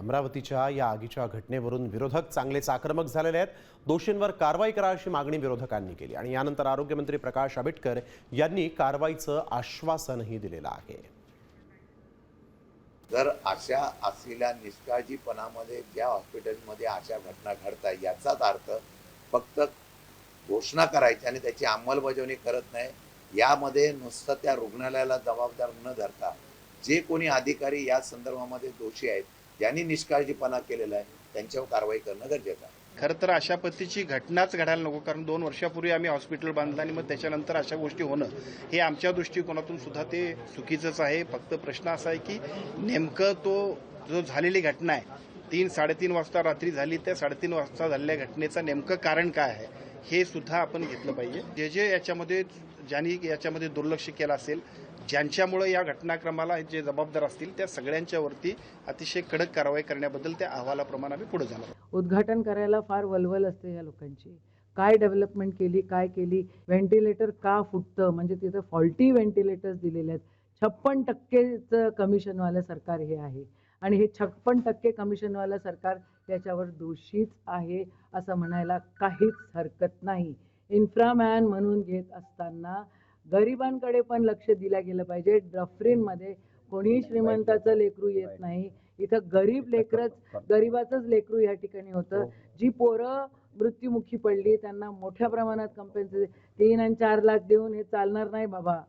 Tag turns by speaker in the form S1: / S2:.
S1: अमरावतीच्या या आगीच्या घटनेवरून विरोधक चांगलेच आक्रमक झालेले आहेत। दोषींवर कारवाई करा अशी मागणी विरोधकांनी केली आणि यानंतर आरोग्यमंत्री प्रकाश आंबेडकर यांनी कारवाईचं आश्वासनही दिलेलं आहे।
S2: जर अशा असलेल्या निष्काळजीपणामध्ये ज्या हॉस्पिटलमध्ये अशा घटना घडतात याचाच अर्थ फक्त घोषणा करायची आणि त्याची अंमलबजावणी करत नाही, यामध्ये नुसतं त्या रुग्णालयाला जबाबदार न धरता जे कोणी अधिकारी या संदर्भामध्ये दोषी आहेत, ज्यांनी निष्काळजीपणा केलेला आहे त्यांच्यावर कारवाई करणं गरजेचं आहे।
S3: खरं तर अशा पद्धतीची घटनाच घडायला नको, कारण 2 वर्षापूर्वी आम्ही हॉस्पिटल बांधलं आणि मग त्याच्यानंतर अशा गोष्टी होणं हे आमच्या दृष्टिकोनातून सुद्धा ते चुकीचंच आहे। फक्त प्रश्न असा आहे की नेमकं तो जो झालेली घटना आहे 3-3:30 वाजता रात्री झाली, त्या 3:30 वाजता झालेल्या घटनेचं नेमकं कारण काय आहे हे सुद्धा आपण घेतलं पाहिजे। जे ज्यांनी याच्यामध्ये दुर्लक्ष केलं असेल, ज्यांच्यामुळे या घटनाक्रमाला जे जबाबदार असतील त्या सगळ्यांच्यावरती अतिशय कडक कारवाई करण्याबद्दल त्या अहवालाप्रमाणे आम्ही पुढे जाणार।
S4: उद्घाटन करायला फार वलवल असते या लोकांची। काय डेव्हलपमेंट केली, काय केली, व्हेंटिलेटर का फुटतं, म्हणजे तिथं फॉल्टी व्हेंटिलेटर्स दिलेले आहेत। 56% कमिशनवालं सरकार हे आहे आणि हे 56% कमिशनवालं सरकार त्याच्यावर दोषीच आहे असं म्हणायला काहीच हरकत नाही। इन्फ्रामॅन म्हणून घेत असताना गरिबांकडे पण लक्ष दिलं गेलं पाहिजे। डफरीनमध्ये कोणी श्रीमंताचं लेकरू येत नाही, इथं गरीबाचंच लेकरू या ठिकाणी होतं। जी पोरं मृत्युमुखी पडली त्यांना मोठ्या प्रमाणात कंपेन्सेशन 3 आणि 4 लाख देऊन हे चालणार नाही बाबा।